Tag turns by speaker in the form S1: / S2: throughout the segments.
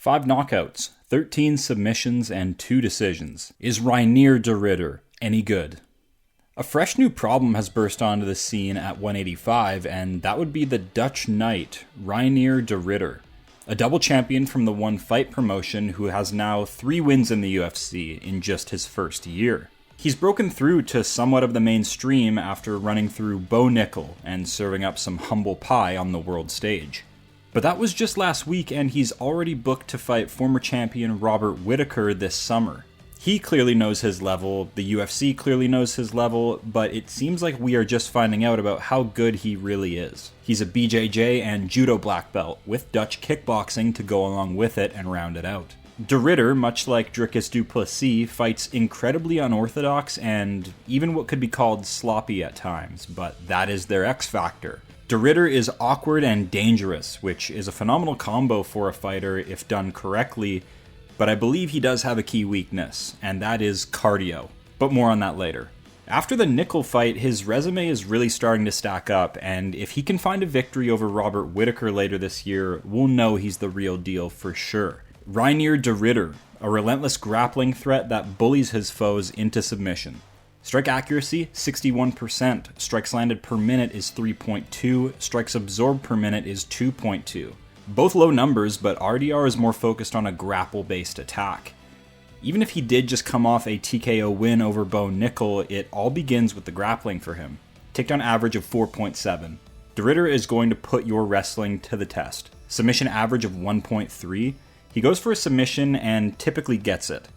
S1: 5 knockouts, 13 submissions, and 2 decisions. Is Reinier de Ridder any good? A fresh new problem has burst onto the scene at 185, and that would be the Dutch Knight, Reinier de Ridder, a double champion from the One Fight promotion who has now 3 wins in the UFC in just his first year. He's broken through to somewhat of the mainstream after running through Bo Nickal and serving up some humble pie on the world stage. But that was just last week, and he's already booked to fight former champion Robert Whittaker this summer. He clearly knows his level, the UFC clearly knows his level, but it seems like we are just finding out about how good he really is. He's a BJJ and judo black belt, with Dutch kickboxing to go along with it and round it out. De Ridder, much like Dricus du Plessis, fights incredibly unorthodox and even what could be called sloppy at times, but that is their X factor. De Ridder is awkward and dangerous, which is a phenomenal combo for a fighter if done correctly, but I believe he does have a key weakness, and that is cardio. But more on that later. After the Nickal fight, his resume is really starting to stack up, and if he can find a victory over Robert Whittaker later this year, we'll know he's the real deal for sure. Reinier de Ridder, a relentless grappling threat that bullies his foes into submission. Strike accuracy, 61%. Strikes landed per minute is 3.2. Strikes absorbed per minute is 2.2. Both low numbers, but RDR is more focused on a grapple-based attack. Even if he did just come off a TKO win over Bo Nickal, it all begins with the grappling for him. Takedown average of 4.7. De Ridder is going to put your wrestling to the test. Submission average of 1.3. He goes for a submission and typically gets it.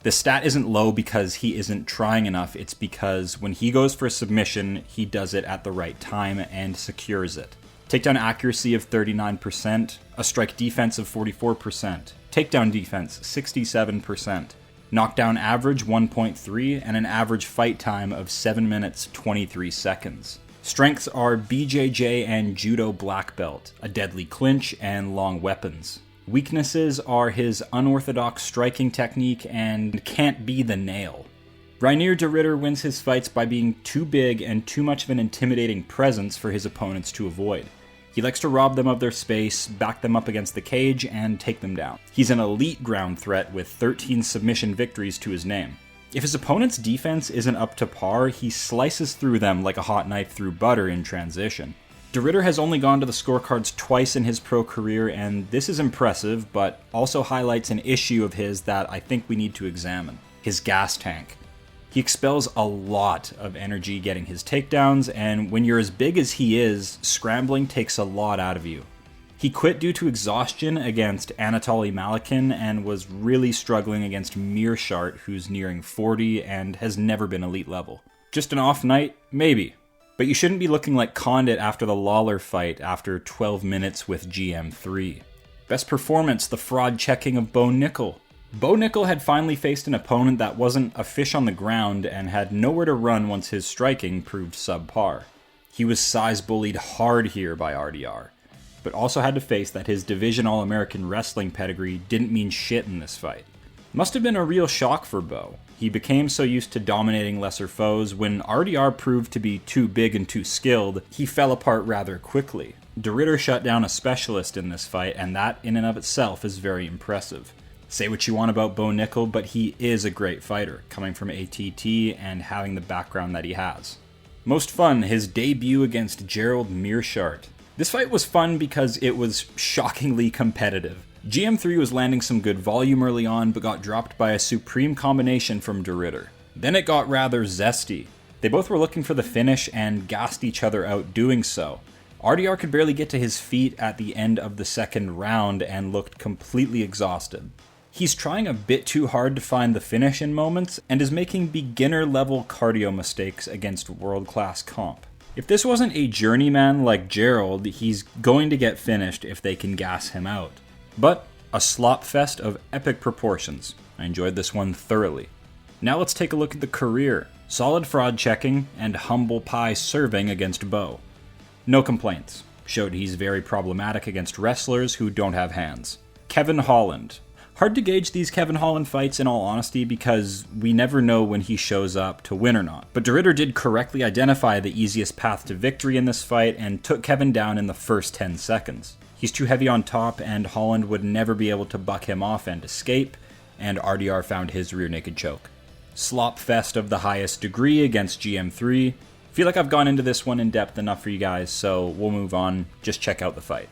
S1: The stat isn't low because he isn't trying enough, it's because when he goes for a submission, he does it at the right time and secures it. Takedown accuracy of 39%, a strike defense of 44%, takedown defense 67%, knockdown average 1.3, and an average fight time of 7 minutes 23 seconds. Strengths are BJJ and Judo black belt, a deadly clinch, and long weapons. Weaknesses are his unorthodox striking technique and can't be the nail. Reinier de Ridder wins his fights by being too big and too much of an intimidating presence for his opponents to avoid. He likes to rob them of their space, back them up against the cage, and take them down. He's an elite ground threat with 13 submission victories to his name. If his opponent's defense isn't up to par, he slices through them like a hot knife through butter in transition. De Ridder has only gone to the scorecards twice in his pro career, and this is impressive, but also highlights an issue of his that I think we need to examine: his gas tank. He expels a lot of energy getting his takedowns, and when you're as big as he is, scrambling takes a lot out of you. He quit due to exhaustion against Anatoly Malikin and was really struggling against Mearshart, who's nearing 40 and has never been elite level. Just an off night? Maybe. But you shouldn't be looking like Condit after the Lawler fight after 12 minutes with GM3. Best performance, the fraud checking of Bo Nickal. Bo Nickal had finally faced an opponent that wasn't a fish on the ground and had nowhere to run once his striking proved subpar. He was size bullied hard here by RDR, but also had to face that his Division All-American wrestling pedigree didn't mean shit in this fight. Must have been a real shock for Bo. He became so used to dominating lesser foes, when RDR proved to be too big and too skilled, he fell apart rather quickly. De Ridder shut down a specialist in this fight, and that in and of itself is very impressive. Say what you want about Bo Nickal, but he is a great fighter, coming from ATT and having the background that he has. Most fun, his debut against Gerald Mearshart. This fight was fun because it was shockingly competitive. GM3 was landing some good volume early on, but got dropped by a supreme combination from De Ridder. Then it got rather zesty. They both were looking for the finish and gassed each other out doing so. RDR could barely get to his feet at the end of the second round and looked completely exhausted. He's trying a bit too hard to find the finish in moments, and is making beginner-level cardio mistakes against world-class comp. If this wasn't a journeyman like Gerald, he's going to get finished if they can gas him out. But a slop fest of epic proportions. I enjoyed this one thoroughly. Now let's take a look at the career. Solid fraud checking and humble pie serving against Bo. No complaints. Showed he's very problematic against wrestlers who don't have hands. Kevin Holland. Hard to gauge these Kevin Holland fights in all honesty because we never know when he shows up to win or not. But De Ridder did correctly identify the easiest path to victory in this fight and took Kevin down in the first 10 seconds. He's too heavy on top, and Holland would never be able to buck him off and escape, and RDR found his rear naked choke. Slop fest of the highest degree against GM3. Feel like I've gone into this one in depth enough for you guys, so we'll move on. Just check out the fight.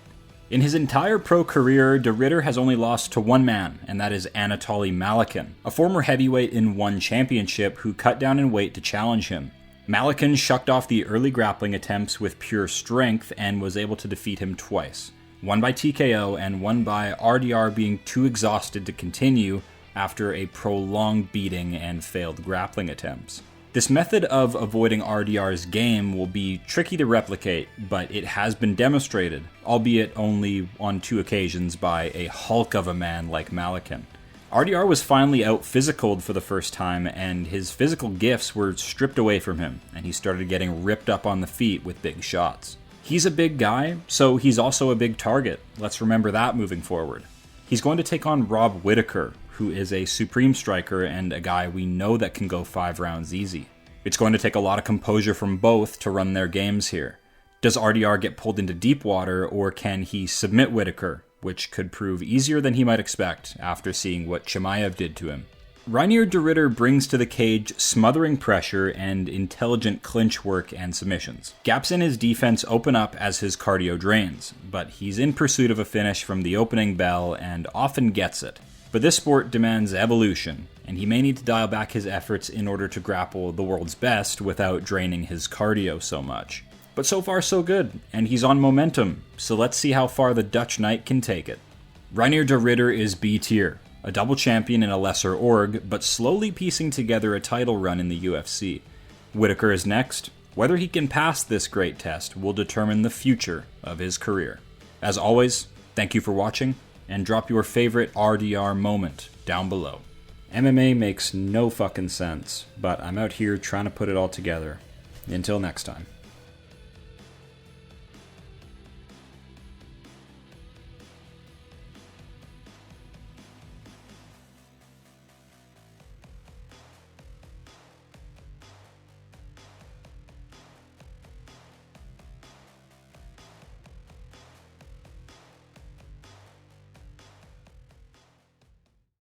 S1: In his entire pro career, de Ridder has only lost to one man, and that is Anatoly Malekin, a former heavyweight in one championship who cut down in weight to challenge him. Malekin shucked off the early grappling attempts with pure strength and was able to defeat him twice. One by TKO and one by RDR being too exhausted to continue after a prolonged beating and failed grappling attempts. This method of avoiding RDR's game will be tricky to replicate, but it has been demonstrated, albeit only on 2 occasions by a hulk of a man like Malekin. RDR was finally out-physicaled for the first time, and his physical gifts were stripped away from him, and he started getting ripped up on the feet with big shots. He's a big guy, so he's also a big target. Let's remember that moving forward. He's going to take on Rob Whittaker, who is a supreme striker and a guy we know that can go 5 rounds easy. It's going to take a lot of composure from both to run their games here. Does RDR get pulled into deep water, or can he submit Whittaker, which could prove easier than he might expect after seeing what Chimaev did to him? Reinier de Ridder brings to the cage smothering pressure and intelligent clinch work and submissions. Gaps in his defense open up as his cardio drains, but he's in pursuit of a finish from the opening bell and often gets it. But this sport demands evolution, and he may need to dial back his efforts in order to grapple the world's best without draining his cardio so much. But so far so good, and he's on momentum, so let's see how far the Dutch Knight can take it. Reinier de Ridder is B tier, a double champion in a lesser org, but slowly piecing together a title run in the UFC. Whittaker is next. Whether he can pass this great test will determine the future of his career. As always, thank you for watching, and drop your favorite RDR moment down below. MMA makes no fucking sense, but I'm out here trying to put it all together. Until next time.